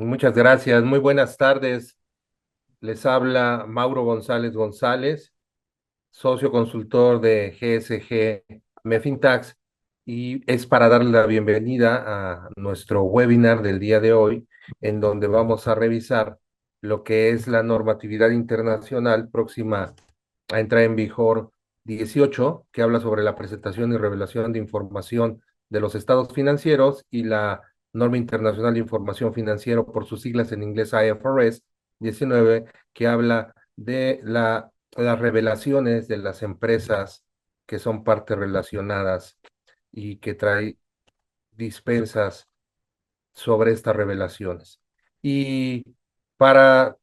Muchas gracias. Muy buenas tardes. Les habla Mauro González González, socio consultor de GSG Mefintax, y es para darle la bienvenida a nuestro webinar del día de hoy, en donde vamos a revisar lo que es la normatividad internacional próxima a entrar en vigor 18, que habla sobre la presentación y revelación de información de los estados financieros, y la norma internacional de información financiera, por sus siglas en inglés IFRS 19, que habla de las revelaciones de las empresas que son partes relacionadas y que trae dispensas sobre estas revelaciones. Y para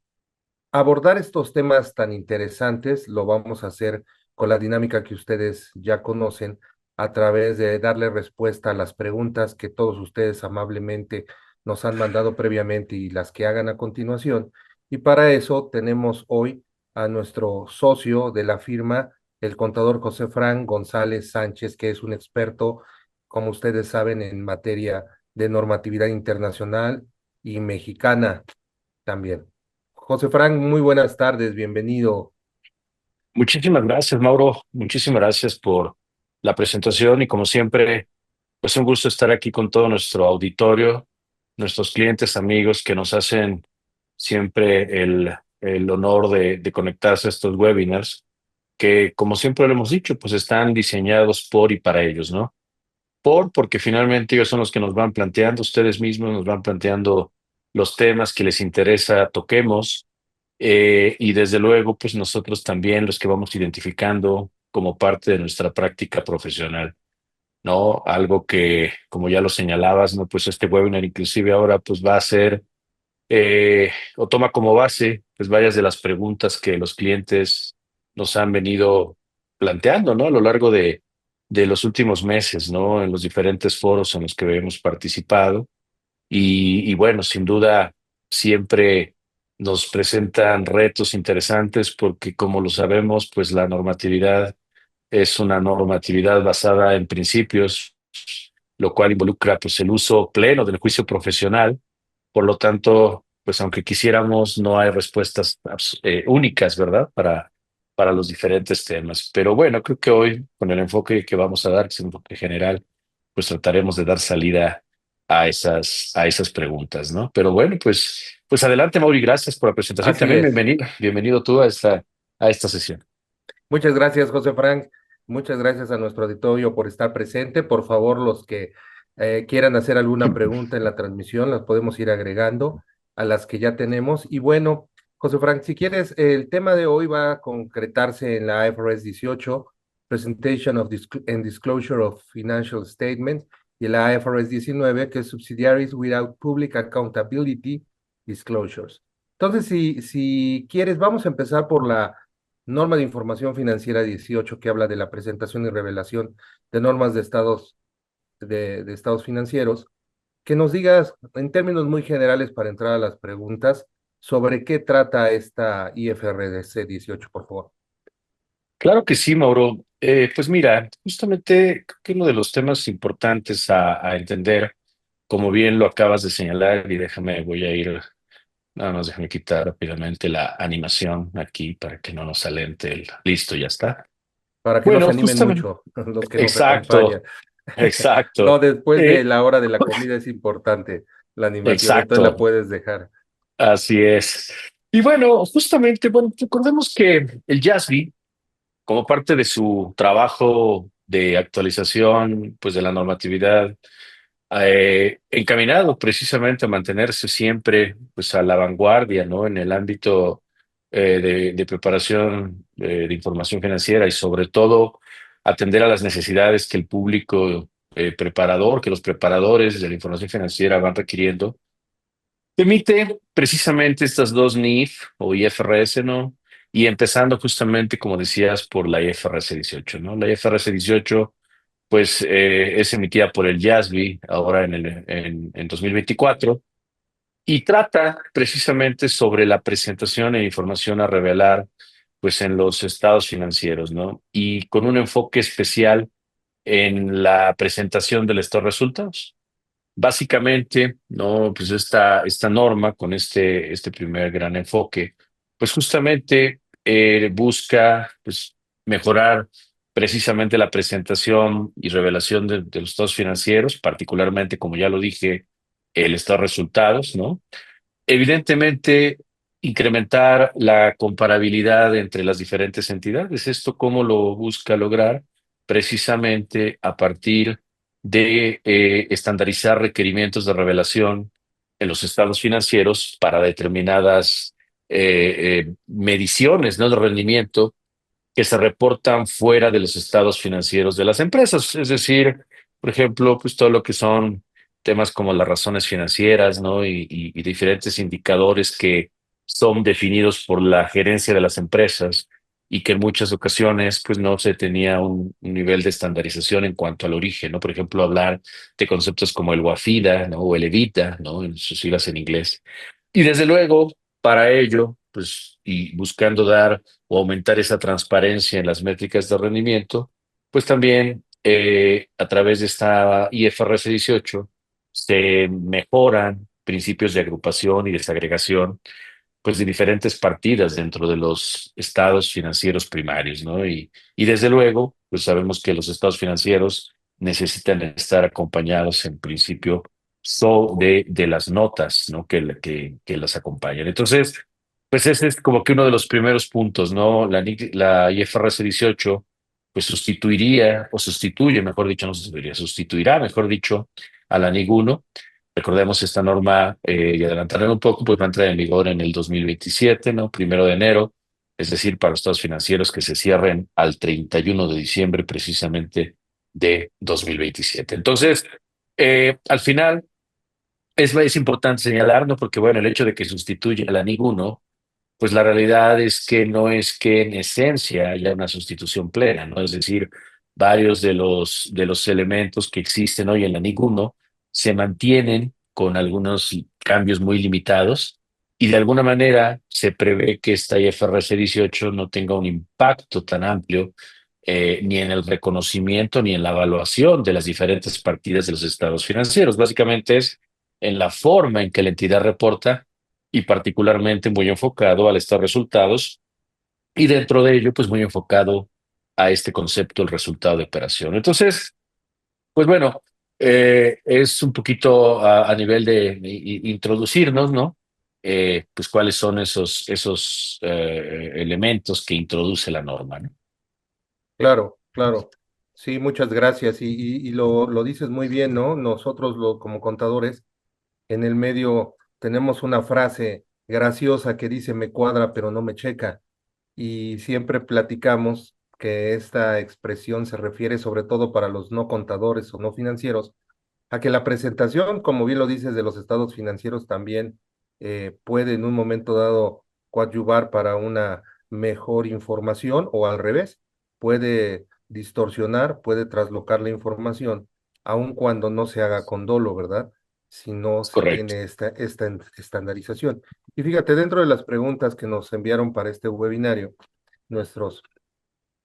abordar estos temas tan interesantes, lo vamos a hacer con la dinámica que ustedes ya conocen, a través de darle respuesta a las preguntas que todos ustedes amablemente nos han mandado previamente y las que hagan a continuación. Y para eso tenemos hoy a nuestro socio de la firma, el contador José Fran González Sánchez, que es un experto, como ustedes saben, en materia de normatividad internacional y mexicana también. José Frank, muy buenas tardes, bienvenido. Muchísimas gracias, Mauro. Muchísimas gracias por la presentación y como siempre, pues un gusto estar aquí con todo nuestro auditorio, nuestros clientes, amigos que nos hacen siempre el honor de conectarse a estos webinars que, como siempre lo hemos dicho, pues están diseñados por y para ellos, ¿no? Porque finalmente ellos son los que nos van planteando, ustedes mismos nos van planteando los temas que les interesa toquemos y desde luego, pues nosotros también los que vamos identificando como parte de nuestra práctica profesional, ¿no? Algo que, como ya lo señalabas, ¿no? Pues este webinar inclusive ahora pues va a ser o toma como base pues varias de las preguntas que los clientes nos han venido planteando, ¿no? A lo largo de los últimos meses, ¿no? En los diferentes foros en los que hemos participado. Y bueno, sin duda, siempre nos presentan retos interesantes porque, como lo sabemos, pues la normatividad es una normatividad basada en principios, lo cual involucra pues el uso pleno del juicio profesional. Por lo tanto, pues aunque quisiéramos, no hay respuestas únicas, ¿verdad? Para los diferentes temas. Pero bueno, creo que hoy, con el enfoque que vamos a dar, que es un enfoque general, pues trataremos de dar salida a esas preguntas, ¿no? Pero bueno, pues adelante, Mauri, gracias por la presentación. Así También es. bienvenido tú a esta sesión. Muchas gracias, José Frank. Muchas gracias a nuestro auditorio por estar presente. Por favor, los que quieran hacer alguna pregunta en la transmisión, las podemos ir agregando a las que ya tenemos. Y bueno, José Frank, si quieres, el tema de hoy va a concretarse en la IFRS 18, Presentation of and Disclosure of Financial Statements, y la IFRS 19, que es Subsidiaries Without Public Accountability Disclosures. Entonces, si quieres, vamos a empezar por la norma de información financiera 18, que habla de la presentación y revelación de normas de de estados financieros. Que nos digas en términos muy generales, para entrar a las preguntas, sobre qué trata esta IFRS 18, por favor. Claro que sí, Mauro. Pues mira, justamente creo que uno de los temas importantes a entender, como bien lo acabas de señalar, y voy a ir, nada más déjame quitar rápidamente la animación aquí para que no nos alente el. Listo, ya está. Para que no se Bueno, animen justamente, mucho los que nos acompañan. exacto, exacto, No, después de eh, la hora de la comida es importante la animación, entonces la exacto, puedes dejar. así es. Y bueno, justamente, bueno, recordemos que el JASB, como parte de su trabajo de actualización, pues de la normatividad, encaminado precisamente a mantenerse siempre, pues a la vanguardia, ¿no? En el ámbito de preparación de información financiera y sobre todo atender a las necesidades que el público preparador, que los preparadores de la información financiera van requiriendo. Emite precisamente estas dos NIF o IFRS, ¿no? Y empezando justamente, como decías, por la IFRS 18, ¿no? La IFRS 18, pues, es emitida por el IASB ahora en 2024 y trata precisamente sobre la presentación e información a revelar, pues, en los estados financieros, ¿no? Y con un enfoque especial en la presentación de estos resultados. Básicamente, ¿no? Pues esta norma con este primer gran enfoque, pues justamente busca pues, mejorar precisamente la presentación y revelación de los estados financieros, particularmente, como ya lo dije, el estado de resultados, ¿no? Evidentemente, incrementar la comparabilidad entre las diferentes entidades. ¿Esto cómo lo busca lograr? Precisamente a partir de estandarizar requerimientos de revelación en los estados financieros para determinadas mediciones, ¿no? De rendimiento que se reportan fuera de los estados financieros de las empresas. Es decir, por ejemplo, pues todo lo que son temas como las razones financieras, ¿no? Y diferentes indicadores que son definidos por la gerencia de las empresas y que en muchas ocasiones pues no se tenía un nivel de estandarización en cuanto al origen, ¿no? Por ejemplo, hablar de conceptos como el WAFIDA, ¿no? O el EBITA, ¿no? En sus siglas en inglés. Y desde luego, para ello, pues, y buscando dar o aumentar esa transparencia en las métricas de rendimiento, pues también a través de esta IFRS 18 se mejoran principios de agrupación y desagregación pues de diferentes partidas dentro de los estados financieros primarios, ¿no? Y desde luego, pues sabemos que los estados financieros necesitan estar acompañados en principio de las notas, ¿no? Que las acompañan. Entonces, pues ese es como que uno de los primeros puntos, ¿no? La IFRS 18, pues sustituiría, o sustituye, mejor dicho, no sustituiría, sustituirá, mejor dicho, a la NIC 1. Recordemos esta norma, y adelantarla un poco, pues va a entrar en vigor en el 2027, ¿no? 1 de enero, es decir, para los estados financieros que se cierren al 31 de diciembre precisamente de 2027. Entonces, al final, es importante señalar, ¿no? Porque, bueno, el hecho de que sustituya a la NIC 1 pues la realidad es que en esencia haya una sustitución plena, ¿no? Es decir, varios de los elementos que existen hoy en la NIC 1 se mantienen con algunos cambios muy limitados y de alguna manera se prevé que esta IFRS 18 no tenga un impacto tan amplio ni en el reconocimiento ni en la evaluación de las diferentes partidas de los estados financieros. Básicamente es en la forma en que la entidad reporta y particularmente muy enfocado al estado de resultados y dentro de ello, pues muy enfocado a este concepto, el resultado de operación. Entonces, pues bueno, es un poquito a nivel de introducirnos, ¿no? Pues cuáles son esos elementos que introduce la norma, ¿no? Claro, claro. Sí, muchas gracias. Y lo dices muy bien, ¿no? Nosotros como contadores en el medio tenemos una frase graciosa que dice me cuadra pero no me checa. Y siempre platicamos que esta expresión se refiere sobre todo para los no contadores o no financieros a que la presentación, como bien lo dices, de los estados financieros también puede en un momento dado coadyuvar para una mejor información o al revés, puede distorsionar, puede traslocar la información, aun cuando no se haga con dolo, ¿verdad? Si no Es se correcto. tiene esta estandarización. Y fíjate, dentro de las preguntas que nos enviaron para este webinario, nuestros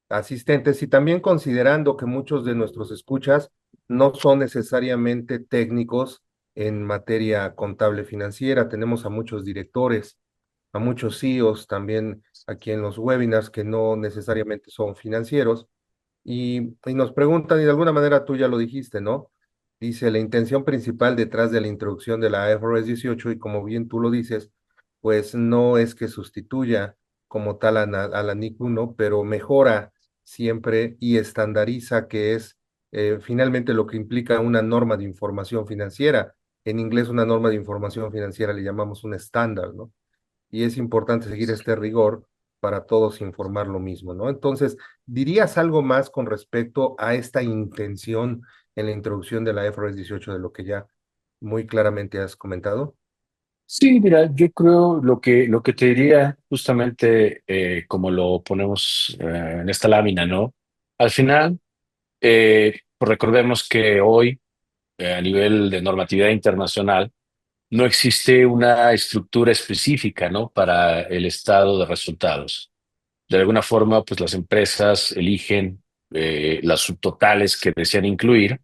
asistentes y también considerando que muchos de nuestros escuchas no son necesariamente técnicos en materia contable financiera. Tenemos a muchos directores, a muchos CEOs también aquí en los webinars que no necesariamente son financieros y nos preguntan, y de alguna manera tú ya lo dijiste, ¿no? Dice, la intención principal detrás de la introducción de la IFRS 18, y como bien tú lo dices, pues no es que sustituya como tal a la NIC 1, pero mejora siempre y estandariza, que es finalmente lo que implica una norma de información financiera. En inglés, una norma de información financiera le llamamos un estándar, ¿no? Y es importante seguir este rigor para todos informar lo mismo, ¿no? Entonces, ¿dirías algo más con respecto a esta intención en la introducción de la IFRS 18 de lo que ya muy claramente has comentado? Sí, mira, yo creo lo que te diría justamente como lo ponemos en esta lámina, ¿no? Al final, pues recordemos que hoy, a nivel de normatividad internacional, no existe una estructura específica, ¿no? Para el estado de resultados. De alguna forma, pues las empresas eligen las subtotales que desean incluir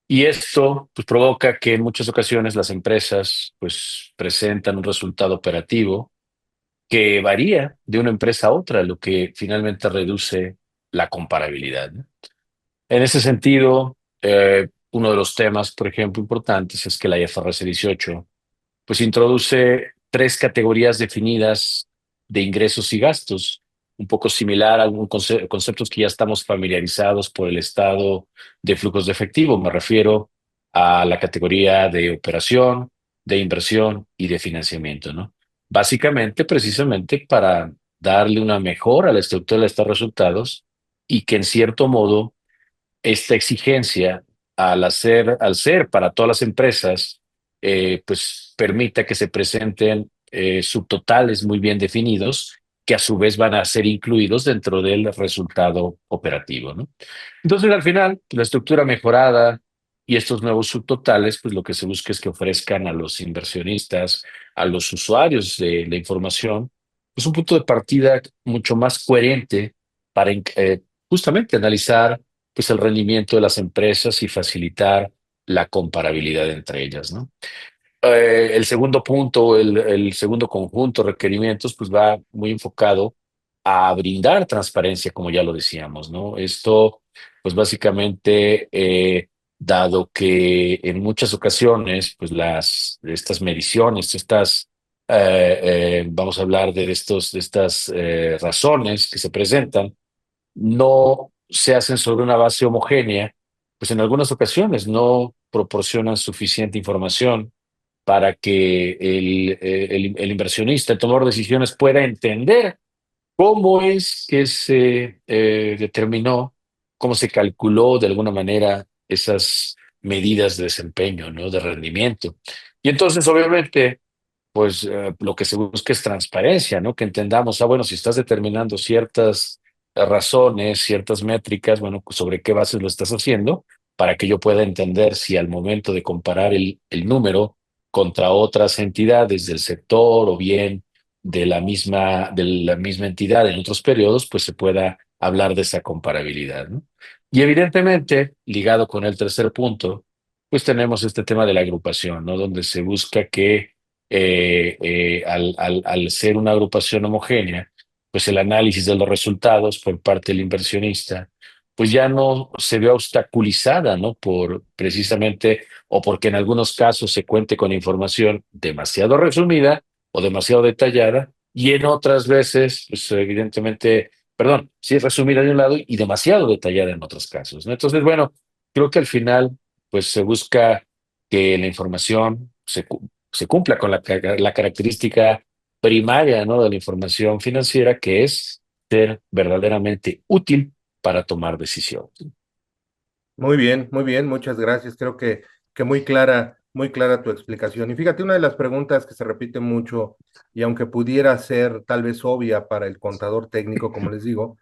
Y esto pues, provoca que en muchas ocasiones las empresas pues, presentan un resultado operativo que varía de una empresa a otra, lo que finalmente reduce la comparabilidad, ¿no? En ese sentido, uno de los temas, por ejemplo, importantes es que la IFRS 18 pues introduce tres categorías definidas de ingresos y gastos, un poco similar a algunos conceptos que ya estamos familiarizados por el estado de flujos de efectivo. Me refiero a la categoría de operación, de inversión y de financiamiento, ¿no? Básicamente, precisamente para darle una mejora a la estructura de estos resultados y que en cierto modo esta exigencia al ser para todas las empresas, pues permita que se presenten subtotales muy bien definidos que a su vez van a ser incluidos dentro del resultado operativo, ¿no? Entonces, al final, la estructura mejorada y estos nuevos subtotales, pues lo que se busca es que ofrezcan a los inversionistas, a los usuarios de la información, pues un punto de partida mucho más coherente para justamente analizar pues el rendimiento de las empresas y facilitar la comparabilidad entre ellas, ¿no? El segundo punto, el segundo conjunto de requerimientos, pues va muy enfocado a brindar transparencia, como ya lo decíamos, ¿no? Esto, pues básicamente, dado que en muchas ocasiones, pues estas mediciones, vamos a hablar de estas razones que se presentan, no se hacen sobre una base homogénea, pues en algunas ocasiones no proporcionan suficiente información para que el inversionista, el tomador de decisiones pueda entender cómo es que se determinó, cómo se calculó de alguna manera esas medidas de desempeño, ¿no? De rendimiento. Y entonces, obviamente, pues lo que se busca es transparencia, ¿no? Que entendamos, bueno, si estás determinando ciertas razones, ciertas métricas, bueno, pues sobre qué bases lo estás haciendo, para que yo pueda entender si al momento de comparar el número contra otras entidades del sector o bien de la misma entidad en otros periodos, pues se pueda hablar de esa comparabilidad, ¿no? Y evidentemente, ligado con el tercer punto, pues tenemos este tema de la agrupación, ¿no? Donde se busca que al ser una agrupación homogénea, pues el análisis de los resultados por parte del inversionista, pues ya no se ve obstaculizada, ¿no? Por precisamente, o porque en algunos casos se cuente con información demasiado resumida o demasiado detallada, y en otras veces, pues evidentemente, perdón, sí es resumida de un lado y demasiado detallada en otros casos, ¿no? Entonces, bueno, creo que al final, pues se busca que la información se cumpla con la característica primaria, ¿no? De la información financiera, que es ser verdaderamente útil para tomar decisiones. Muy bien, muchas gracias. Creo que muy clara tu explicación. Y fíjate, una de las preguntas que se repite mucho, y aunque pudiera ser tal vez obvia para el contador técnico, como les digo,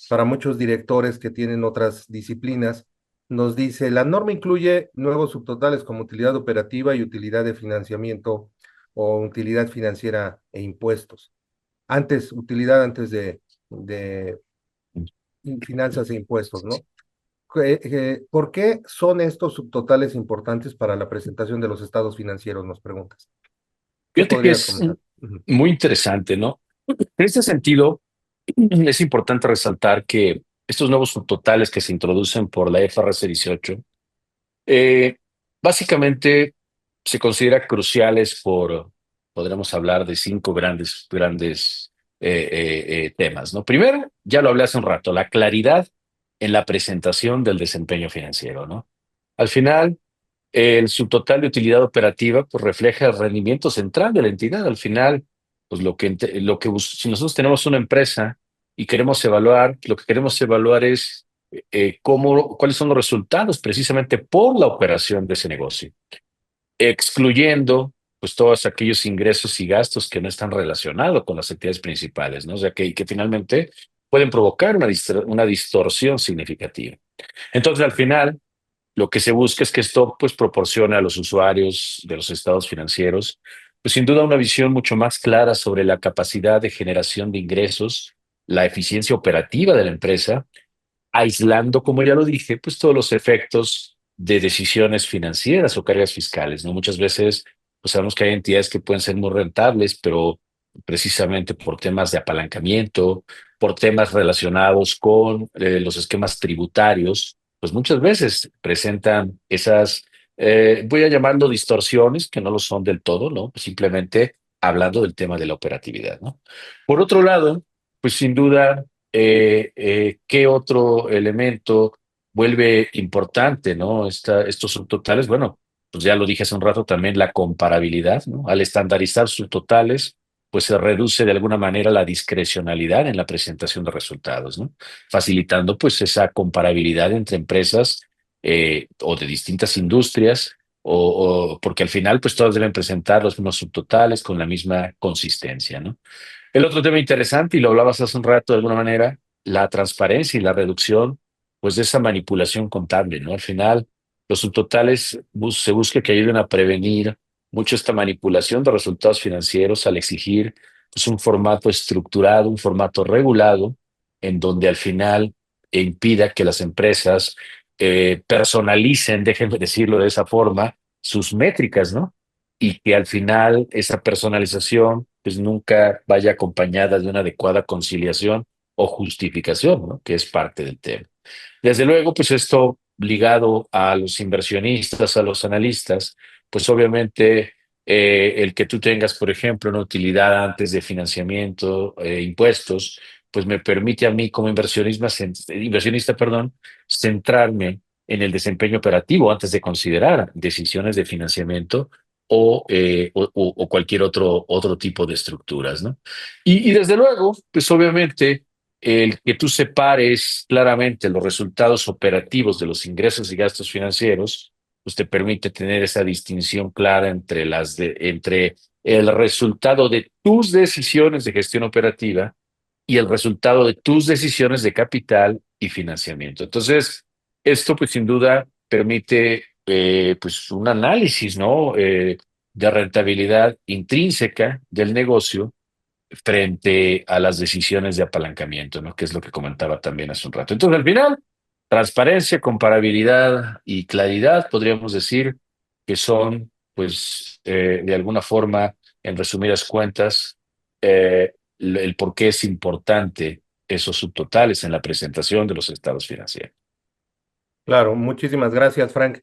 para muchos directores que tienen otras disciplinas, nos dice, la norma incluye nuevos subtotales como utilidad operativa y utilidad de financiamiento o utilidad financiera e impuestos. Antes, utilidad antes de finanzas e impuestos, ¿no? ¿Por qué son estos subtotales importantes para la presentación de los estados financieros? Nos preguntas. ¿Qué Fíjate que podrías es comentar? Ujú. muy interesante, ¿no? En este sentido, es importante resaltar que estos nuevos subtotales que se introducen por la FRS 18, eh, básicamente se considera cruciales podríamos hablar de cinco grandes temas, ¿no? Primero, ya lo hablé hace un rato, la claridad en la presentación del desempeño financiero, ¿no? Al final, el subtotal de utilidad operativa pues refleja el rendimiento central de la entidad. Al final, pues si nosotros tenemos una empresa y queremos evaluar, lo que queremos evaluar es cuáles son los resultados precisamente por la operación de ese negocio, excluyendo pues todos aquellos ingresos y gastos que no están relacionados con las actividades principales, ¿no? O sea, que finalmente pueden provocar una distorsión significativa. Entonces, al final, lo que se busca es que esto pues proporcione a los usuarios de los estados financieros pues sin duda una visión mucho más clara sobre la capacidad de generación de ingresos, la eficiencia operativa de la empresa, aislando, como ya lo dije, pues todos los efectos de decisiones financieras o cargas fiscales, ¿no? Muchas veces, pues sabemos que hay entidades que pueden ser muy rentables, pero precisamente por temas de apalancamiento, por temas relacionados con los esquemas tributarios, pues muchas veces presentan esas, voy a llamarlo distorsiones, que no lo son del todo, ¿no? Pues simplemente hablando del tema de la operatividad, ¿no? Por otro lado, pues sin duda, ¿qué otro elemento vuelve importante, ¿no? Estos subtotales, bueno, pues ya lo dije hace un rato también, la comparabilidad, ¿no? Al estandarizar subtotales, pues se reduce de alguna manera la discrecionalidad en la presentación de resultados, ¿no? Facilitando pues esa comparabilidad entre empresas o de distintas industrias, porque al final pues todas deben presentar los mismos subtotales con la misma consistencia, ¿no? El otro tema interesante, y lo hablabas hace un rato de alguna manera, la transparencia y la reducción, pues de esa manipulación contable, ¿no? Al final, los subtotales se busca que ayuden a prevenir mucho esta manipulación de resultados financieros al exigir pues, un formato estructurado, un formato regulado, en donde al final impida que las empresas personalicen, déjenme decirlo de esa forma, sus métricas, ¿no? Y que al final esa personalización pues nunca vaya acompañada de una adecuada conciliación o justificación, ¿no? Que es parte del tema. Desde luego, pues esto ligado a los inversionistas, a los analistas, pues obviamente el que tú tengas, por ejemplo, una utilidad antes de financiamiento, impuestos, pues me permite a mí como inversionista, perdón, centrarme en el desempeño operativo antes de considerar decisiones de financiamiento o cualquier otro tipo de estructuras, ¿no? Y desde luego, pues obviamente el que tú separes claramente los resultados operativos de los ingresos y gastos financieros, pues te permite tener esa distinción clara entre el resultado de tus decisiones de gestión operativa y el resultado de tus decisiones de capital y financiamiento. Entonces, esto pues sin duda permite pues un análisis, ¿no? De rentabilidad intrínseca del negocio frente a las decisiones de apalancamiento, ¿no? Que es lo que comentaba también hace un rato. Entonces, al final, transparencia, comparabilidad y claridad, podríamos decir que son, pues, de alguna forma, en resumidas cuentas, el por qué es importante esos subtotales en la presentación de los estados financieros. Claro, muchísimas gracias, Frank.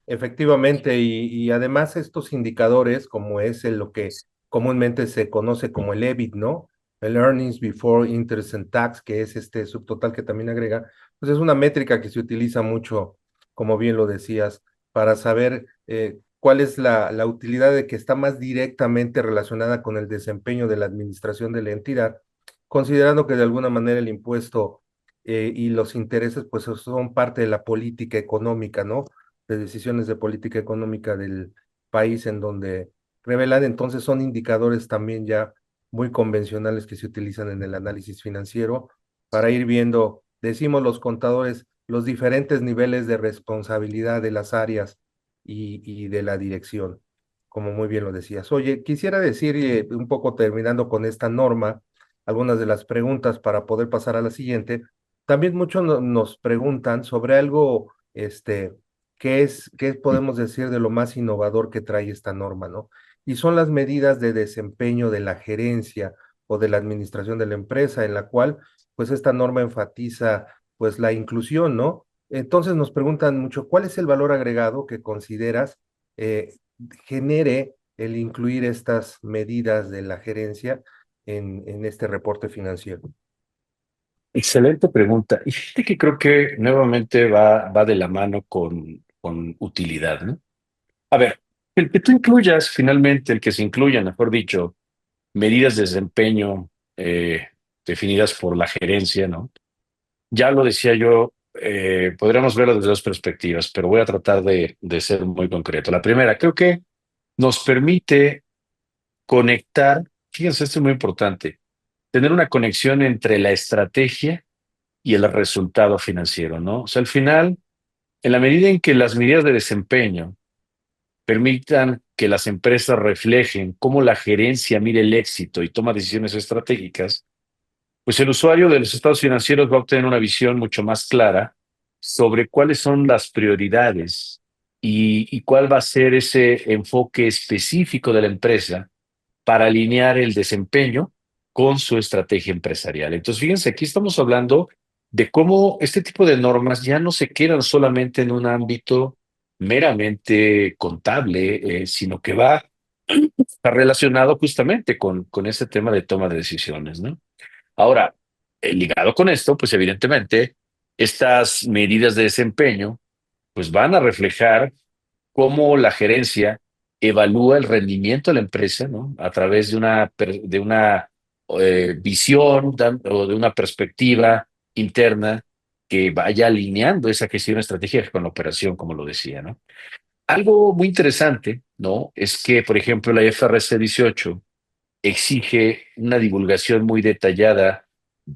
Efectivamente, y además estos indicadores, como es lo que comúnmente se conoce como el EBIT, ¿no? El Earnings Before Interest and Tax, que es este subtotal que también agrega, pues es una métrica que se utiliza mucho, como bien lo decías, para saber cuál es la utilidad de que está más directamente relacionada con el desempeño de la administración de la entidad, considerando que de alguna manera el impuesto y los intereses pues son parte de la política económica, ¿no? De decisiones de política económica del país en donde revelan, entonces son indicadores también ya muy convencionales que se utilizan en el análisis financiero para ir viendo, decimos los contadores, los diferentes niveles de responsabilidad de las áreas y de la dirección, como muy bien lo decías. Oye, quisiera decir, un poco terminando con esta norma, algunas de las preguntas para poder pasar a la siguiente. También muchos nos preguntan sobre algo, qué podemos decir de lo más innovador que trae esta norma, ¿no? Y son las medidas de desempeño de la gerencia o de la administración de la empresa, en la cual, pues, esta norma enfatiza, pues, la inclusión, ¿no? Entonces nos preguntan mucho, ¿cuál es el valor agregado que consideras eh, genere el incluir estas medidas de la gerencia en este reporte financiero? Excelente pregunta. Y fíjate que creo que nuevamente va de la mano con utilidad, ¿no? A ver, el que tú incluyas finalmente, el que se incluya, mejor dicho, medidas de desempeño definidas por la gerencia, ¿no? Ya lo decía yo, podríamos verlo desde dos perspectivas, pero voy a tratar de ser muy concreto. La primera, creo que nos permite conectar, fíjense, esto es muy importante, tener una conexión entre la estrategia y el resultado financiero, ¿no? O sea, al final, en la medida en que las medidas de desempeño permitan que las empresas reflejen cómo la gerencia mide el éxito y toma decisiones estratégicas, pues el usuario de los estados financieros va a obtener una visión mucho más clara sobre cuáles son las prioridades y cuál va a ser ese enfoque específico de la empresa para alinear el desempeño con su estrategia empresarial. Entonces, fíjense, aquí estamos hablando de cómo este tipo de normas ya no se quedan solamente en un ámbito meramente contable, sino que va está relacionado justamente con ese tema de toma de decisiones, ¿no? Ahora, ligado con esto, pues evidentemente, estas medidas de desempeño, pues van a reflejar cómo la gerencia evalúa el rendimiento de la empresa, ¿no? A través de una visión o de una perspectiva interna que vaya alineando esa gestión estratégica con la operación, como lo decía, ¿no? Algo muy interesante, ¿no? Es que, por ejemplo, la IFRS 18 exige una divulgación muy detallada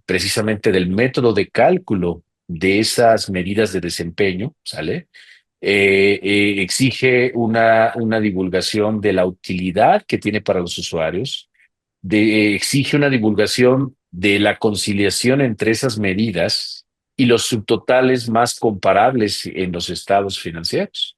precisamente del método de cálculo de esas medidas de desempeño, ¿sale? Exige una divulgación de la utilidad que tiene para los usuarios, exige una divulgación de la conciliación entre esas medidas y los subtotales más comparables en los estados financieros,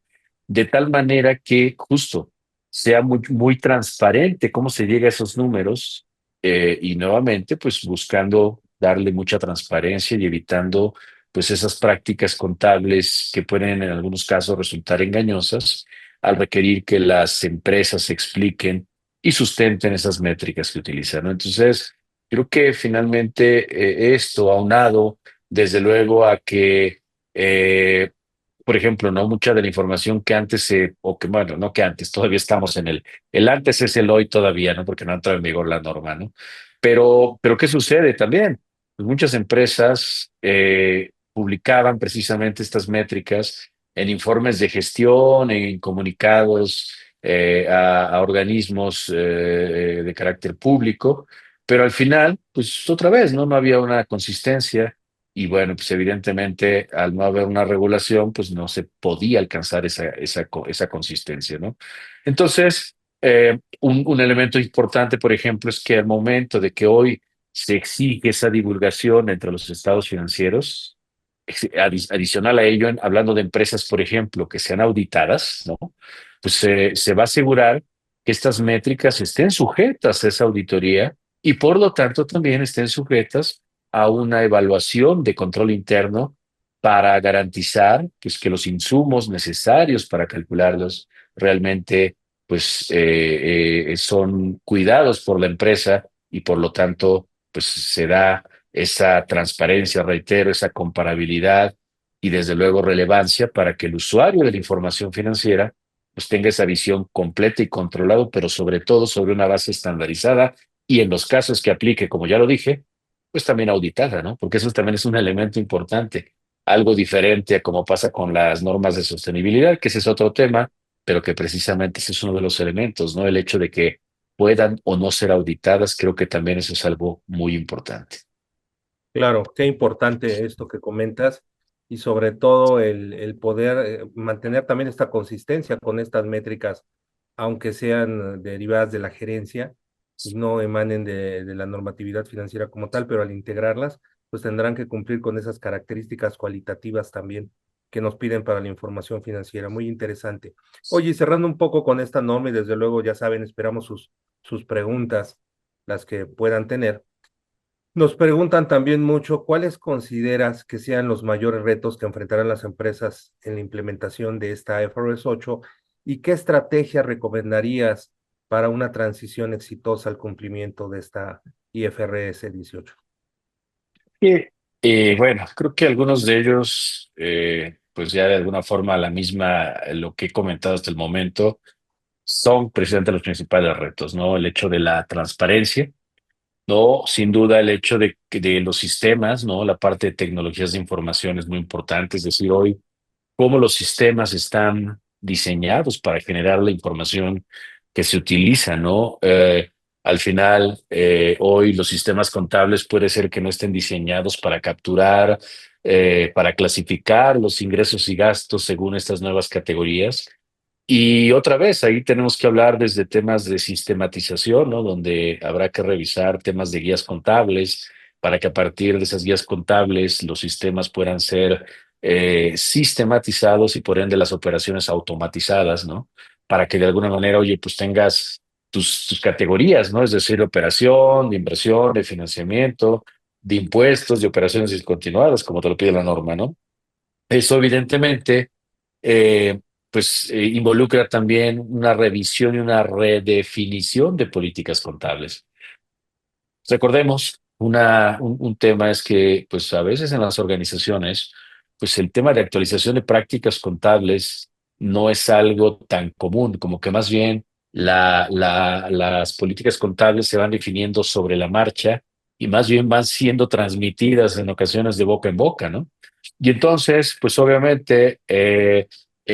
de tal manera que justo sea muy transparente cómo se llega a esos números y nuevamente pues buscando darle mucha transparencia y evitando pues esas prácticas contables que pueden en algunos casos resultar engañosas al requerir que las empresas expliquen y sustenten esas métricas que utilizan, ¿no? Entonces, creo que finalmente esto aunado, desde luego, a que, por ejemplo, ¿no? Mucha de la información que antes o que, bueno, no que antes, todavía estamos en el antes es el hoy todavía, ¿no? Porque no entra en vigor la norma, ¿no? Pero ¿qué sucede también? Pues muchas empresas publicaban precisamente estas métricas en informes de gestión, en comunicados a organismos de carácter público, pero al final, pues otra vez, ¿no? No había una consistencia y bueno, pues evidentemente al no haber una regulación, pues no se podía alcanzar esa consistencia, ¿no? Entonces, un elemento importante, por ejemplo, es que al momento de que hoy se exige esa divulgación entre los estados financieros, adicional a ello, hablando de empresas, por ejemplo, que sean auditadas, ¿no? Pues se va a asegurar que estas métricas estén sujetas a esa auditoría y por lo tanto también estén sujetas a una evaluación de control interno para garantizar pues, que los insumos necesarios para calcularlos realmente pues, son cuidados por la empresa y por lo tanto pues, se da esa transparencia, reitero, esa comparabilidad y desde luego relevancia para que el usuario de la información financiera pues tenga esa visión completa y controlado, pero sobre todo sobre una base estandarizada y en los casos que aplique, como ya lo dije, pues también auditada, ¿no? Porque eso también es un elemento importante, algo diferente a como pasa con las normas de sostenibilidad, que ese es otro tema, pero que precisamente ese es uno de los elementos, ¿no? El hecho de que puedan o no ser auditadas, creo que también eso es algo muy importante. Claro, qué importante esto que comentas y sobre todo el poder mantener también esta consistencia con estas métricas, aunque sean derivadas de la gerencia y no emanen de la normatividad financiera como tal, pero al integrarlas, pues tendrán que cumplir con esas características cualitativas también que nos piden para la información financiera. Muy interesante. Oye, y cerrando un poco con esta norma y desde luego, ya saben, esperamos sus preguntas, las que puedan tener. Nos preguntan también mucho cuáles consideras que sean los mayores retos que enfrentarán las empresas en la implementación de esta IFRS 8 y qué estrategia recomendarías para una transición exitosa al cumplimiento de esta IFRS 18. Y, bueno, creo que algunos de ellos, pues ya de alguna forma la misma, lo que he comentado hasta el momento, son precisamente los principales retos, ¿no? El hecho de la transparencia, ¿no? Sin duda el hecho de los sistemas, ¿no? La parte de tecnologías de información es muy importante, es decir, hoy cómo los sistemas están diseñados para generar la información que se utiliza, ¿no? Al final, hoy los sistemas contables puede ser que no estén diseñados para capturar, para clasificar los ingresos y gastos según estas nuevas categorías. Y otra vez, ahí tenemos que hablar desde temas de sistematización, ¿no? Donde habrá que revisar temas de guías contables para que a partir de esas guías contables los sistemas puedan ser sistematizados y por ende las operaciones automatizadas, ¿no? Para que de alguna manera, oye, pues tengas tus categorías, ¿no? Es decir, de operación, de inversión, de financiamiento, de impuestos, de operaciones discontinuadas, como te lo pide la norma, ¿no? Eso evidentemente, involucra también una revisión y una redefinición de políticas contables. Recordemos, un tema es que, pues a veces en las organizaciones, pues el tema de actualización de prácticas contables no es algo tan común, como que más bien las políticas contables se van definiendo sobre la marcha y más bien van siendo transmitidas en ocasiones de boca en boca, ¿no? Y entonces, pues obviamente,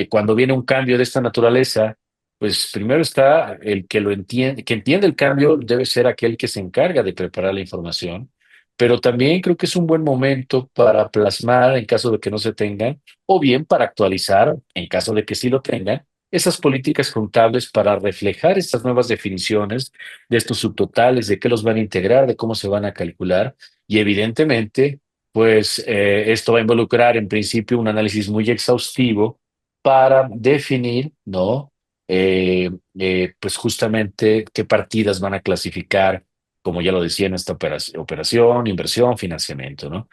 cuando viene un cambio de esta naturaleza, pues primero está el que lo entiende, que entiende el cambio, debe ser aquel que se encarga de preparar la información, pero también creo que es un buen momento para plasmar en caso de que no se tengan, o bien para actualizar en caso de que sí lo tengan, esas políticas contables para reflejar estas nuevas definiciones de estos subtotales, de qué los van a integrar, de cómo se van a calcular, y evidentemente, pues esto va a involucrar en principio un análisis muy exhaustivo para definir, ¿no? Pues justamente qué partidas van a clasificar, como ya lo decía en esta operación, inversión, financiamiento, ¿no?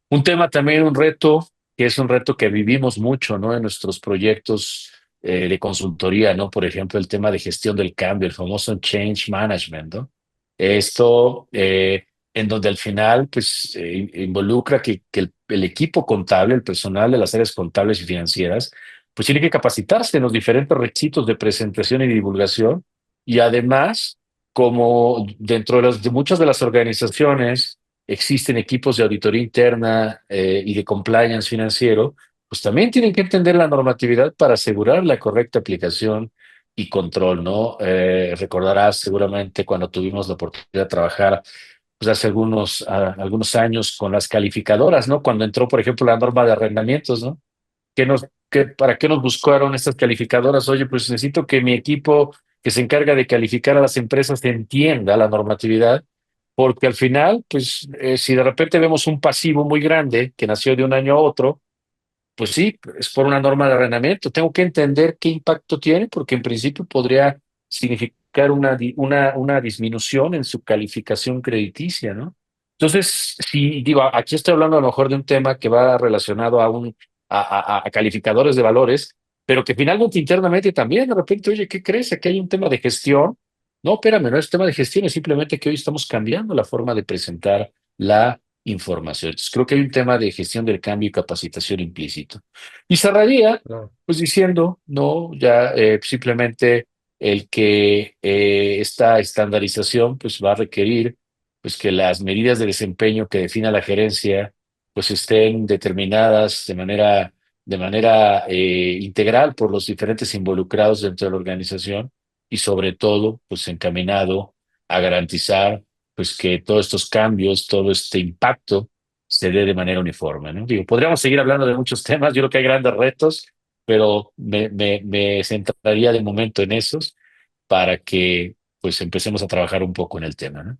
Un tema también, un reto, que es un reto que vivimos mucho, ¿no? En nuestros proyectos de consultoría, ¿no? Por ejemplo, el tema de gestión del cambio, el famoso change management, ¿no? Esto, en donde al final, pues, involucra que el equipo contable, el personal de las áreas contables y financieras, pues tiene que capacitarse en los diferentes requisitos de presentación y divulgación. Y además, como dentro de muchas de las organizaciones, existen equipos de auditoría interna y de compliance financiero, pues también tienen que entender la normatividad para asegurar la correcta aplicación y control, ¿no? Recordarás seguramente cuando tuvimos la oportunidad de trabajar pues hace algunos años con las calificadoras, ¿no? Cuando entró, por ejemplo, la norma de arrendamientos, ¿no? ¿Para qué nos buscaron estas calificadoras? Oye, pues necesito que mi equipo que se encarga de calificar a las empresas entienda la normatividad, porque al final, pues si de repente vemos un pasivo muy grande que nació de un año a otro, pues sí, es por una norma de arrendamiento. Tengo que entender qué impacto tiene, porque en principio podría significar una disminución en su calificación crediticia, ¿no? Entonces, si digo, aquí estoy hablando a lo mejor de un tema que va relacionado a calificadores de valores, pero que finalmente internamente también de repente, oye, ¿qué crees? Aquí hay un tema de gestión. No, espérame, no es tema de gestión, es simplemente que hoy estamos cambiando la forma de presentar la información. Entonces, creo que hay un tema de gestión del cambio y capacitación implícito. Y cerraría, No, pues diciendo, no, ya simplemente el que esta estandarización, pues va a requerir, pues que las medidas de desempeño que defina la gerencia, pues estén determinadas de manera integral por los diferentes involucrados dentro de la organización y sobre todo, pues encaminado a garantizar pues que todos estos cambios, todo este impacto se dé de manera uniforme, ¿no? Digo, podríamos seguir hablando de muchos temas, yo creo que hay grandes retos, pero me centraría de momento en esos para que pues empecemos a trabajar un poco en el tema, ¿no?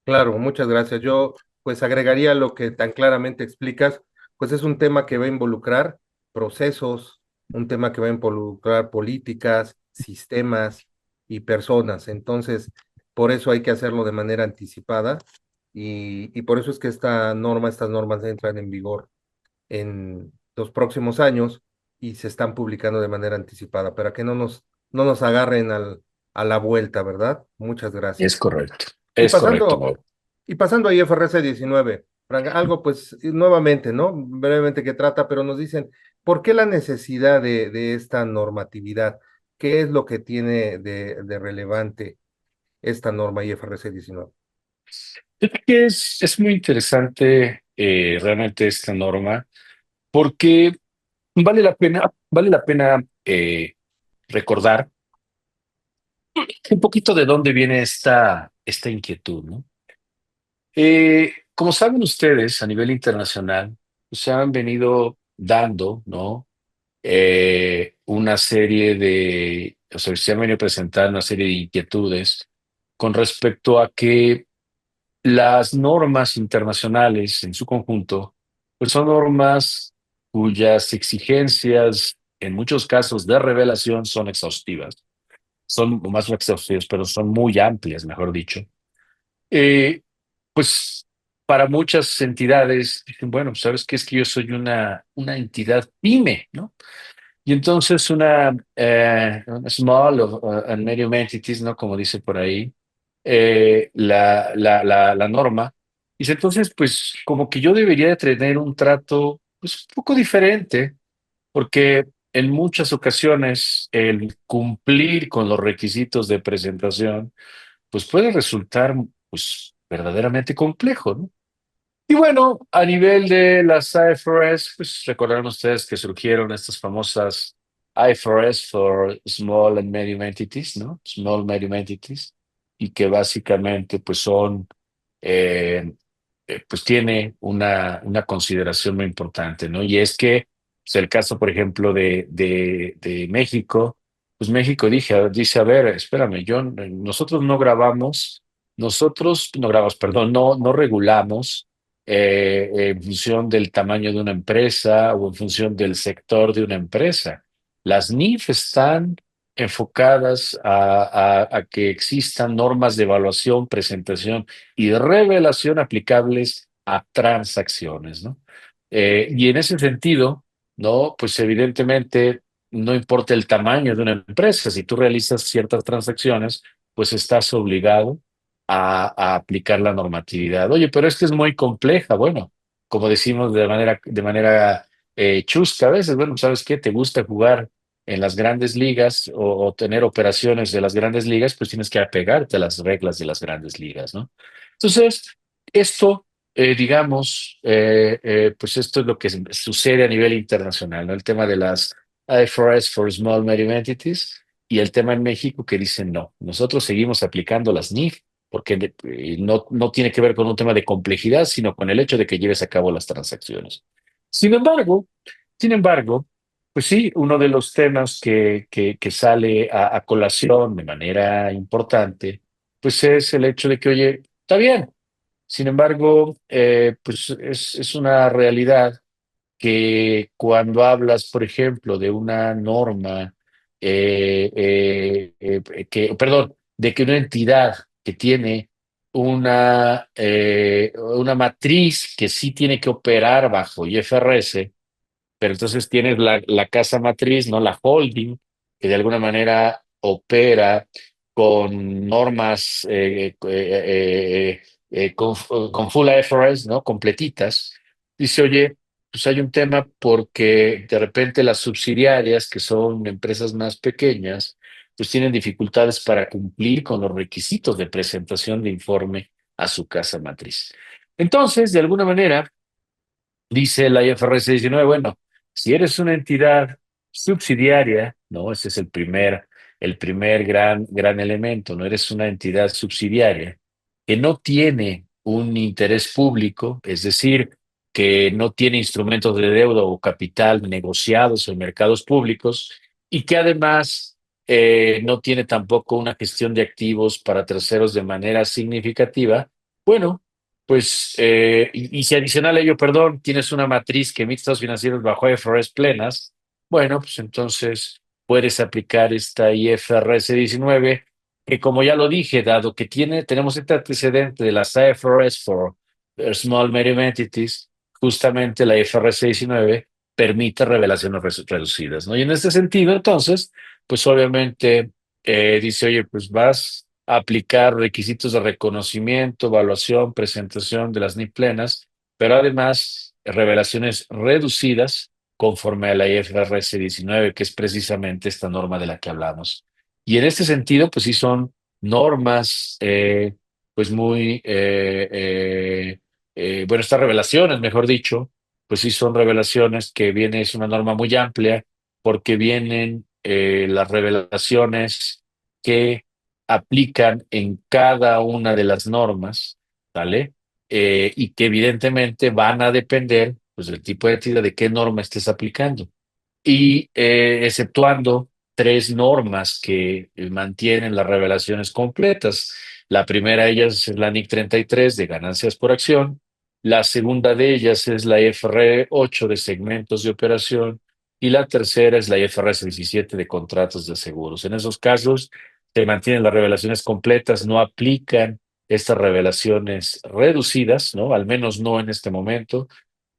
claro, muchas gracias. Yo pues agregaría lo que tan claramente explicas, pues es un tema que va a involucrar procesos, un tema que va a involucrar políticas, sistemas y personas. Entonces, por eso hay que hacerlo de manera anticipada y por eso es que estas normas entran en vigor en los próximos años y se están publicando de manera anticipada para que no nos agarren a la vuelta, ¿verdad? Muchas Es gracias. correcto, Y es correcto, pasando, Mauro. y pasando a IFRS 19, Frank, algo pues nuevamente, ¿no? Brevemente que trata, pero nos dicen, ¿por qué la necesidad de esta normatividad? ¿Qué es lo que tiene de relevante esta norma IFRS 19? Yo creo que es muy interesante realmente esta norma porque vale la pena recordar un poquito de dónde viene esta inquietud, ¿no? Como saben ustedes, a nivel internacional, pues, se han venido dando, ¿no? Una serie o sea, se han venido presentando una serie de inquietudes con respecto a que las normas internacionales en su conjunto, pues son normas cuyas exigencias, en muchos casos de revelación, son exhaustivas. Son más no exhaustivas, pero son muy amplias, mejor dicho. Eh, pues para muchas entidades dicen, bueno, ¿sabes qué? Es que yo soy una entidad pyme, ¿no? Y entonces una small and medium entities, ¿no? Como dice por ahí, la norma. Dice, entonces, pues como que yo debería de tener un trato, pues, un poco diferente, porque en muchas ocasiones el cumplir con los requisitos de presentación, pues puede resultar, pues, verdaderamente complejo, ¿no? Y bueno, a nivel de las IFRS, pues recordarán ustedes que surgieron estas famosas IFRS for Small and Medium Entities, ¿no? Small Medium Entities, y que básicamente pues son, eh, pues tiene una consideración muy importante, ¿no? Y es que, pues el caso, por ejemplo, de México, pues México dice, a ver, espérame, nosotros no grabamos, nosotros no grabamos, perdón, no regulamos en función del tamaño de una empresa o en función del sector de una empresa. Las NIF están enfocadas a que existan normas de evaluación, presentación y de revelación aplicables a transacciones, ¿no? Y en ese sentido, ¿no? Pues evidentemente no importa el tamaño de una empresa, si tú realizas ciertas transacciones, pues estás obligado a aplicar la normatividad. Oye, pero es que es muy compleja. Bueno, como decimos de manera chusca a veces, bueno, ¿sabes qué? ¿Te gusta jugar en las grandes ligas o tener operaciones de las grandes ligas? Pues tienes que apegarte a las reglas de las grandes ligas, ¿no? Entonces, esto, digamos, pues esto es lo que sucede a nivel internacional, ¿no? El tema de las IFRS for Small Medium Entities y el tema en México que dicen no, nosotros seguimos aplicando las NIF porque no tiene que ver con un tema de complejidad, sino con el hecho de que lleves a cabo las transacciones. Sin embargo, sin embargo, pues sí, uno de los temas que sale a colación de manera importante, pues es el hecho de que, oye, está bien. Sin embargo, pues es una realidad que cuando hablas, por ejemplo, de una norma, perdón, de que una entidad que tiene una matriz que sí tiene que operar bajo IFRS, pero entonces tienes la casa matriz, ¿no? La holding, que de alguna manera opera con normas con full IFRS, ¿no? Completitas. Dice, oye, pues hay un tema porque de repente las subsidiarias, que son empresas más pequeñas, pues tienen dificultades para cumplir con los requisitos de presentación de informe a su casa matriz. Entonces, de alguna manera, dice la IFRS 19, bueno, si eres una entidad subsidiaria, ¿no? Ese es el primer gran elemento, ¿no? Eres una entidad subsidiaria que no tiene un interés público, es decir, que no tiene instrumentos de deuda o capital negociados en mercados públicos y que además no tiene tampoco una gestión de activos para terceros de manera significativa. Bueno, pues, y si adicional a ello, perdón, tienes una matriz que emite estados financieros bajo IFRS plenas, bueno, pues entonces puedes aplicar esta IFRS 19, que como ya lo dije, dado que tenemos este antecedente de las IFRS for Small Medium Entities, justamente la IFRS 19 permite revelaciones reducidas, ¿no? Y en este sentido, entonces, pues obviamente dice, oye, pues vas a aplicar requisitos de reconocimiento, evaluación, presentación de las NIP plenas, pero además revelaciones reducidas conforme a la IFRS 19, que es precisamente esta norma de la que hablamos. Y en este sentido, pues sí son normas, pues muy, bueno, estas revelaciones, mejor dicho, pues sí son revelaciones que viene, es una norma muy amplia, porque vienen las revelaciones que aplican en cada una de las normas, ¿vale? Y que evidentemente van a depender, pues, del tipo de entidad, de qué norma estés aplicando. Y exceptuando tres normas que mantienen las revelaciones completas. La primera de ellas es la NIC 33 de ganancias por acción. La segunda de ellas es la IFR 8 de segmentos de operación y la tercera es la IFRS 17 de contratos de seguros. En esos casos se mantienen las revelaciones completas, no aplican estas revelaciones reducidas, ¿no? Al menos no en este momento,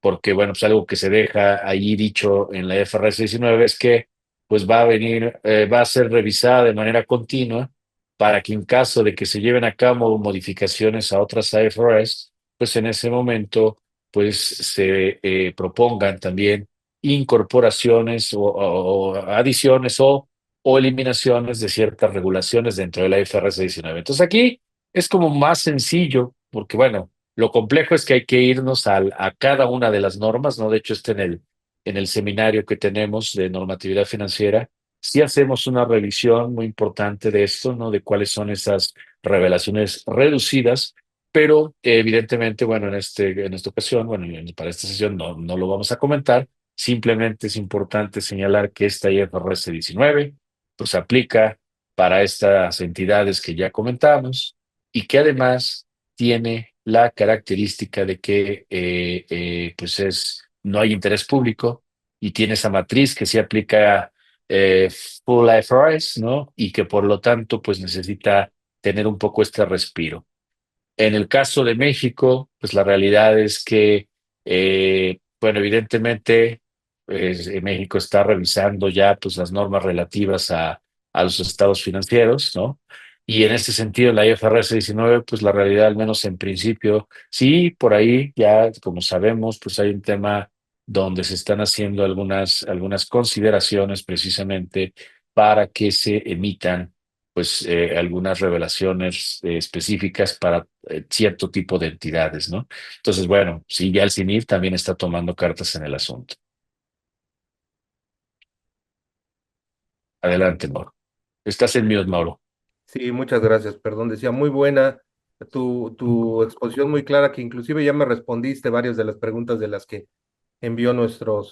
porque, bueno, pues algo que se deja ahí dicho en la IFRS 19 es que pues va a venir, va a ser revisada de manera continua para que en caso de que se lleven a cabo modificaciones a otras IFRS, pues en ese momento pues se propongan también incorporaciones o adiciones o eliminaciones de ciertas regulaciones dentro de la IFRS 19. Entonces aquí es como más sencillo, porque bueno, lo complejo es que hay que irnos a cada una de las normas, ¿no? De hecho, está en el seminario que tenemos de normatividad financiera. Sí hacemos una revisión muy importante de esto, ¿no? De cuáles son esas revelaciones reducidas, pero evidentemente, bueno, en esta ocasión, bueno, y para esta sesión no lo vamos a comentar. Simplemente es importante señalar que esta IFRS 19 pues aplica para estas entidades que ya comentamos y que además tiene la característica de que pues no hay interés público y tiene esa matriz que sí aplica eh, full IFRS, ¿no? Y que por lo tanto pues necesita tener un poco este respiro. En el caso de México, pues la realidad es que, bueno, evidentemente, pues, México está revisando ya pues las normas relativas a los estados financieros, ¿no? Y en ese sentido, la IFRS 19, pues la realidad, al menos en principio, sí, por ahí ya, como sabemos, pues hay un tema donde se están haciendo algunas consideraciones precisamente para que se emitan pues algunas revelaciones específicas para cierto tipo de entidades, ¿no? Entonces, bueno, sí, ya el CINIF también está tomando cartas en el asunto. Adelante, Mauro. Estás en mute, Mauro. Sí, muchas gracias. Perdón, decía muy buena tu exposición, muy clara, que inclusive ya me respondiste varias de las preguntas de las que envió nuestro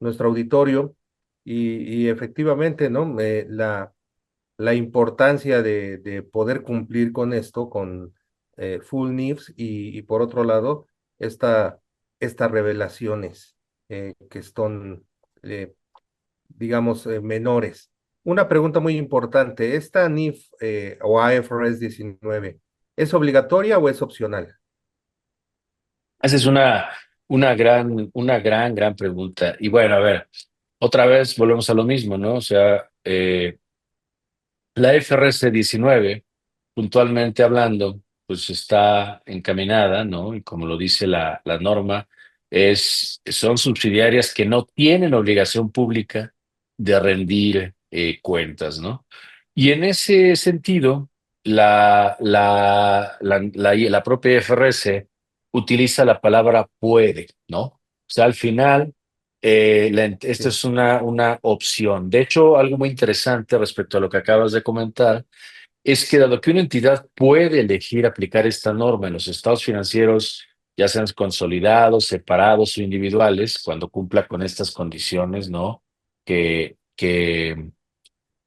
auditorio. Y efectivamente, ¿no? La importancia de poder cumplir con esto, con full NIFs y por otro lado, esta, estas revelaciones que son, eh, digamos, menores. Una pregunta muy importante, ¿esta NIF o IFRS 19 es obligatoria o es opcional? Esa es una gran pregunta. Y bueno, a ver, otra vez volvemos a lo mismo, ¿no? O sea, la FRS 19, puntualmente hablando, pues está encaminada, ¿no? Y como lo dice la norma, son subsidiarias que no tienen obligación pública de rendir cuentas, ¿no? Y en ese sentido, la propia FRS utiliza la palabra puede, ¿no? O sea, al final esto Sí, es una opción. De hecho, algo muy interesante respecto a lo que acabas de comentar es que dado que una entidad puede elegir aplicar esta norma en los estados financieros, ya sean consolidados, separados o individuales, cuando cumpla con estas condiciones, ¿no? Que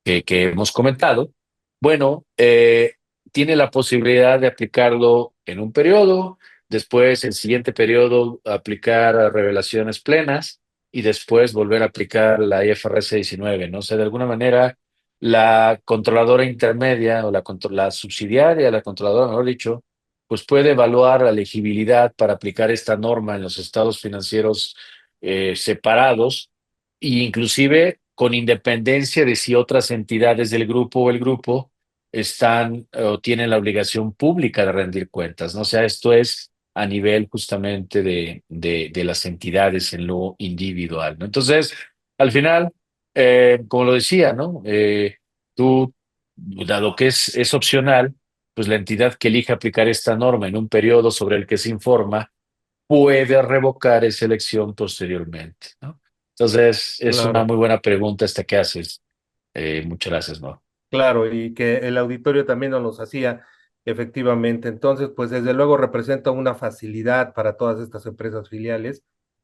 hemos comentado, bueno, tiene la posibilidad de aplicarlo en un periodo, después el siguiente periodo aplicar revelaciones plenas y después volver a aplicar la IFRS 19, ¿no? O sea, de alguna manera, la controladora intermedia o la subsidiaria, la controladora, mejor dicho, pues puede evaluar la elegibilidad para aplicar esta norma en los estados financieros separados e inclusive con independencia de si otras entidades del grupo o el grupo están o tienen la obligación pública de rendir cuentas, ¿no? O sea, esto es a nivel justamente de las entidades en lo individual, ¿no? Entonces, al final, como lo decía, ¿no? Tú, dado que es opcional, pues la entidad que elija aplicar esta norma en un periodo sobre el que se informa puede revocar esa elección posteriormente, ¿no? Entonces, es una claro. muy buena pregunta esta que haces. Muchas gracias, ¿no? Claro, y que el auditorio también nos los hacía, efectivamente. Entonces, pues desde luego representa una facilidad para todas estas empresas filiales,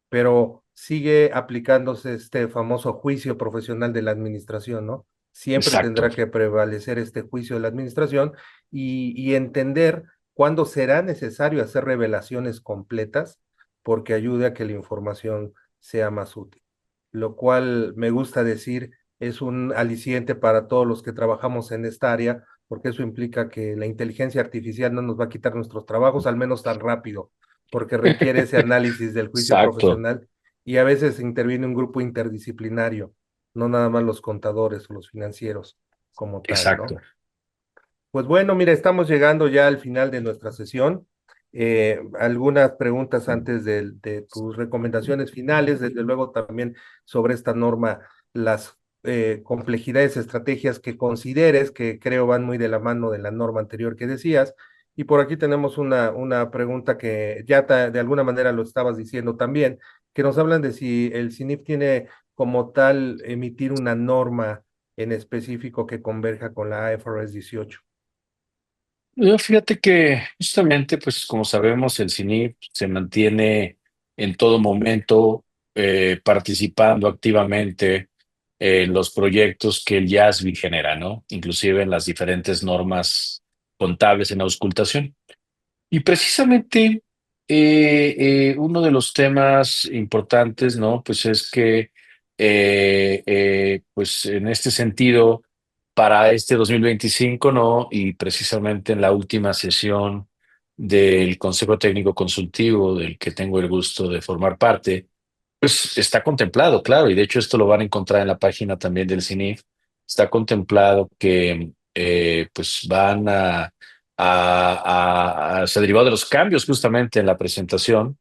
pero sigue aplicándose este famoso juicio profesional de la administración, ¿no? Siempre Exacto. tendrá que prevalecer este juicio de la administración y entender cuándo será necesario hacer revelaciones completas porque ayude a que la información sea más útil. Lo cual me gusta decir es un aliciente para todos los que trabajamos en esta área, porque eso implica que la inteligencia artificial no nos va a quitar nuestros trabajos, al menos tan rápido, porque requiere ese análisis del juicio Exacto, profesional y a veces interviene un grupo interdisciplinario, no nada más los contadores o los financieros como tal, exacto. ¿no? Pues bueno, mira, estamos llegando ya al final de nuestra sesión. Algunas preguntas antes de tus recomendaciones finales, desde luego también sobre esta norma, las complejidades, estrategias que consideres, que creo van muy de la mano de la norma anterior que decías. Y por aquí tenemos una pregunta que ya de alguna manera lo estabas diciendo también, que nos hablan de si el CINIF tiene como tal emitir una norma en específico que converja con la IFRS 18. Fíjate que justamente, pues como sabemos, el CINIP se mantiene en todo momento participando activamente en los proyectos que el IASB genera, ¿no? Inclusive en las diferentes normas contables en auscultación. Y precisamente uno de los temas importantes, ¿no? Pues es que, pues en este sentido, para este 2025, ¿no? Y precisamente en la última sesión del Consejo Técnico Consultivo, del que tengo el gusto de formar parte, pues está contemplado, claro, y de hecho esto lo van a encontrar en la página también del CINIF. Está contemplado que pues van a ser derivado de los cambios justamente en la presentación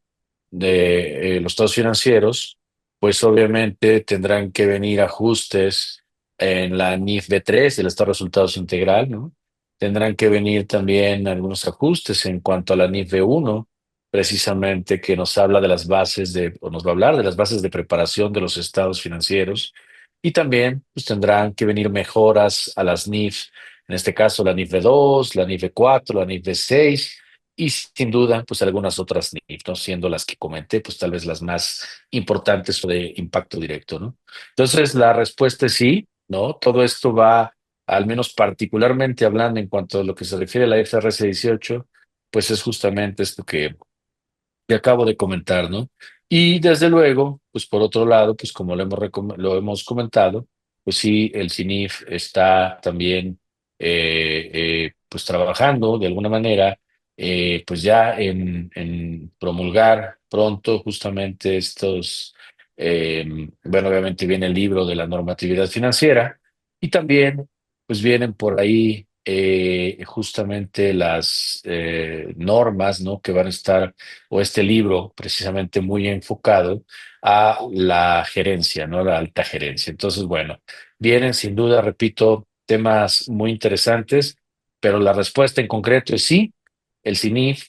de los estados financieros, pues obviamente tendrán que venir ajustes en la NIF B3, el estado de resultados integral, ¿no? Tendrán que venir también algunos ajustes en cuanto a la NIF B1, precisamente que nos habla de las bases de, o nos va a hablar de las bases de preparación de los estados financieros. Y también pues, tendrán que venir mejoras a las NIF, en este caso la NIF B2, la NIF B4, la NIF B6 y sin duda, pues algunas otras NIF, ¿no? Siendo las que comenté, pues tal vez las más importantes o de impacto directo, ¿no? Entonces, la respuesta es sí, ¿no? Todo esto va, al menos particularmente hablando en cuanto a lo que se refiere a la FRS 18, pues es justamente esto que acabo de comentar, ¿no? Y desde luego, pues por otro lado, pues como lo hemos comentado, pues sí, el CINIF está también pues trabajando de alguna manera, pues ya en promulgar pronto justamente estos, bueno, obviamente viene el libro de la normatividad financiera y también pues vienen por ahí justamente las normas, ¿no? Que van a estar o este libro precisamente muy enfocado a la gerencia, ¿no? La alta gerencia. Entonces, bueno, vienen sin duda, repito, temas muy interesantes, pero la respuesta en concreto es sí, el CINIF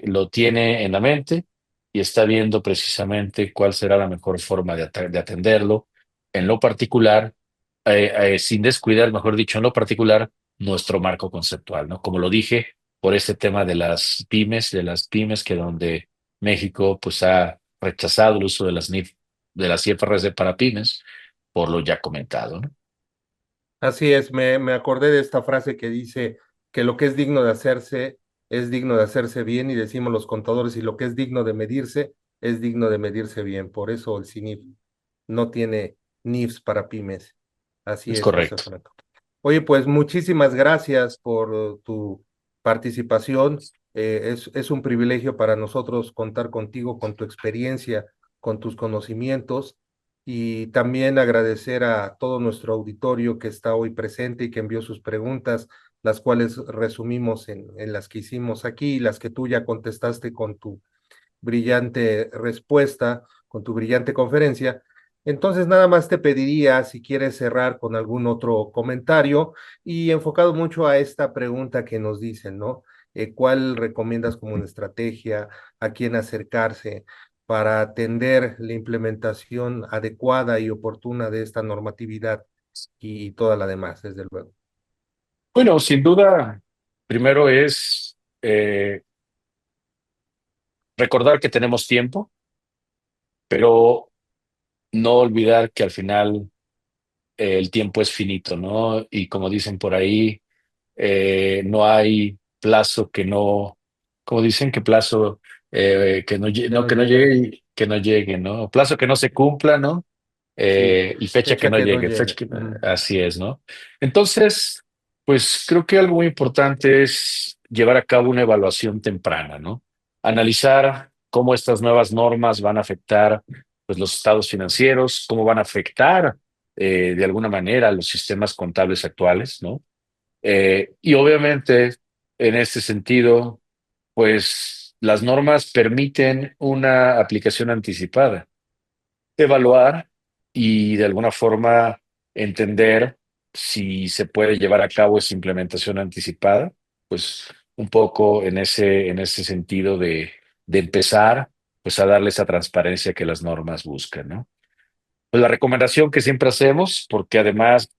lo tiene en la mente y está viendo precisamente cuál será la mejor forma de atenderlo. En lo particular, sin descuidar, mejor dicho, en lo particular, nuestro marco conceptual, ¿no? Como lo dije, por este tema de las pymes, que donde México pues ha rechazado el uso de las NIF, de las IFRS para pymes, por lo ya comentado, ¿no? Así es, me acordé de esta frase que dice que lo que es digno de hacerse es digno de hacerse bien y decimos los contadores y lo que es digno de medirse es digno de medirse bien. Por eso el CINIF no tiene NIFs para pymes. Así Es es, José correcto. Franco. Oye, pues muchísimas gracias por tu participación. Es un privilegio para nosotros contar contigo, con tu experiencia, con tus conocimientos y también agradecer a todo nuestro auditorio que está hoy presente y que envió sus preguntas, las cuales resumimos en las que hicimos aquí y las que tú ya contestaste con tu brillante respuesta, con tu brillante conferencia. Entonces, nada más te pediría si quieres cerrar con algún otro comentario y enfocado mucho a esta pregunta que nos dicen, ¿no? ¿Cuál recomiendas como una estrategia? ¿A quién acercarse para atender la implementación adecuada y oportuna de esta normatividad y toda la demás, desde luego? Bueno, sin duda, primero es recordar que tenemos tiempo, pero no olvidar que al final el tiempo es finito, ¿no? Y como dicen por ahí, no hay plazo que no, como dicen, que plazo Que no que no llega. llegue y que no llegue, ¿no? Plazo que no se cumpla, ¿no? Sí, Y fecha que fecha no que no llegue, fecha llega. que Ujú. así es, ¿no? Entonces, pues creo que algo muy importante es llevar a cabo una evaluación temprana, ¿no? Analizar cómo estas nuevas normas van a afectar, pues, los estados financieros, cómo van a afectar de alguna manera los sistemas contables actuales, ¿no? Y obviamente, en este sentido, pues las normas permiten una aplicación anticipada, evaluar y de alguna forma entender si se puede llevar a cabo esa implementación anticipada, pues un poco en ese sentido de empezar pues a darle esa transparencia que las normas buscan, ¿no? Pues la recomendación que siempre hacemos, porque además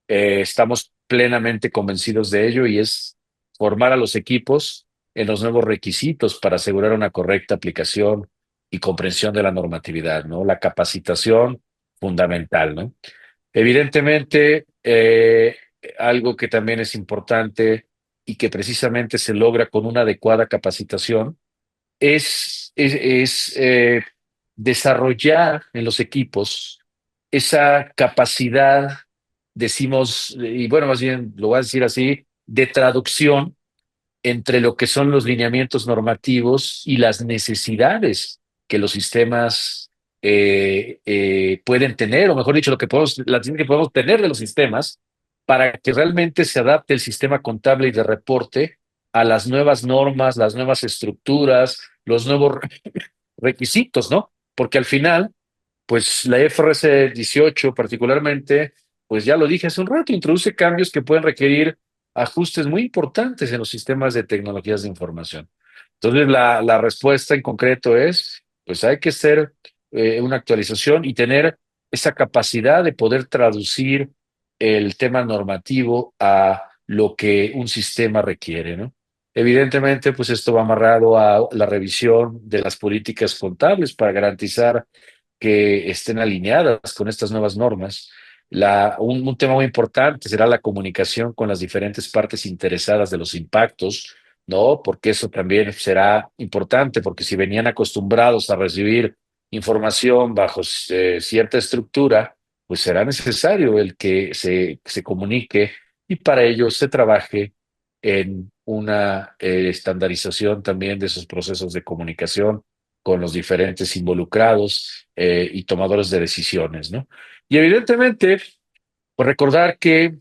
estamos plenamente convencidos de ello y es formar a los equipos en los nuevos requisitos para asegurar una correcta aplicación y comprensión de la normatividad, ¿no? La capacitación fundamental, ¿no? Evidentemente, algo que también es importante y que precisamente se logra con una adecuada capacitación es desarrollar en los equipos esa capacidad, decimos, y bueno, más bien lo voy a decir así, de traducción entre lo que son los lineamientos normativos y las necesidades que los sistemas pueden tener, o mejor dicho, lo que podemos, la necesidad que podemos tener de los sistemas para que realmente se adapte el sistema contable y de reporte a las nuevas normas, las nuevas estructuras, los nuevos requisitos, ¿no? Porque al final, pues la FRS 18 particularmente, pues ya lo dije hace un rato, introduce cambios que pueden requerir ajustes muy importantes en los sistemas de tecnologías de información. Entonces, la respuesta en concreto es, pues hay que hacer una actualización y tener esa capacidad de poder traducir el tema normativo a lo que un sistema requiere, ¿no? Evidentemente, pues esto va amarrado a la revisión de las políticas contables para garantizar que estén alineadas con estas nuevas normas. Un tema muy importante será la comunicación con las diferentes partes interesadas de los impactos, ¿no? Porque eso también será importante, porque si venían acostumbrados a recibir información bajo cierta estructura, pues será necesario el que se comunique y para ello se trabaje en una estandarización también de esos procesos de comunicación con los diferentes involucrados y tomadores de decisiones, ¿no? Y evidentemente, pues recordar que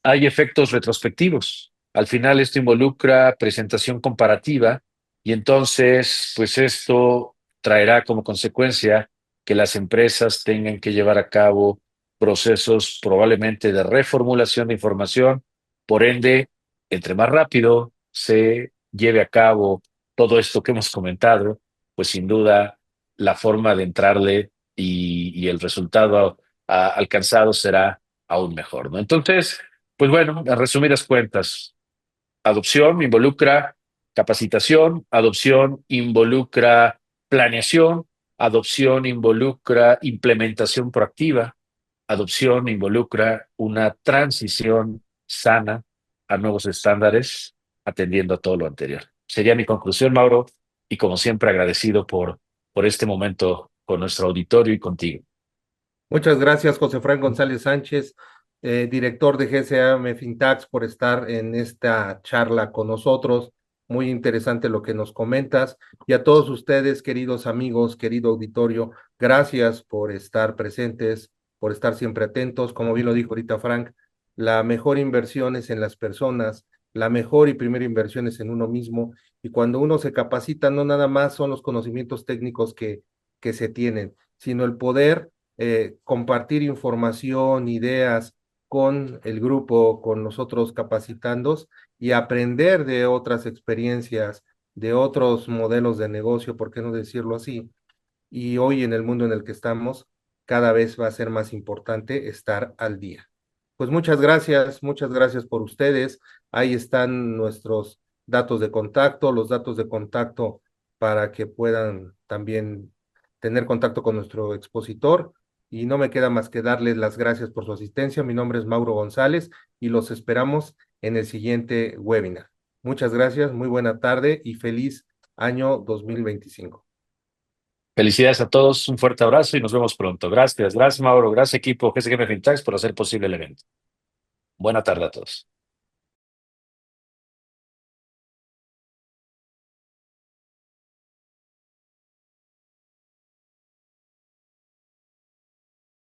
hay efectos retrospectivos. Al final esto involucra presentación comparativa y entonces, pues esto traerá como consecuencia que las empresas tengan que llevar a cabo procesos probablemente de reformulación de información. Por ende, entre más rápido se lleve a cabo todo esto que hemos comentado, pues sin duda la forma de entrarle y el resultado alcanzado será aún mejor, ¿no? Entonces, pues bueno, en resumidas cuentas, adopción involucra capacitación, adopción involucra planeación, adopción involucra implementación proactiva, adopción involucra una transición sana a nuevos estándares, atendiendo a todo lo anterior. Sería mi conclusión, Mauro, y como siempre agradecido por este momento con nuestro auditorio y contigo. Muchas gracias, José Fran González Sánchez, director de GSA Fintax, por estar en esta charla con nosotros. Muy interesante lo que nos comentas. Y a todos ustedes, queridos amigos, querido auditorio, gracias por estar presentes, por estar siempre atentos. Como bien lo dijo ahorita Frank, la mejor inversión es en las personas, la mejor y primera inversión es en uno mismo. Y cuando uno se capacita, no nada más son los conocimientos técnicos que se tienen, sino el poder compartir información, ideas con el grupo, con los otros capacitandos y aprender de otras experiencias, de otros modelos de negocio, ¿por qué no decirlo así? Y hoy en el mundo en el que estamos, cada vez va a ser más importante estar al día. Pues muchas gracias por ustedes. Ahí están nuestros datos de contacto, los datos de contacto para que puedan también tener contacto con nuestro expositor. Y no me queda más que darles las gracias por su asistencia. Mi nombre es Mauro González y los esperamos en el siguiente webinar. Muchas gracias, muy buena tarde y feliz año 2025. Felicidades a todos, un fuerte abrazo y nos vemos pronto. Gracias, gracias Mauro, gracias equipo GSGM Fintax por hacer posible el evento. Buena tarde a todos.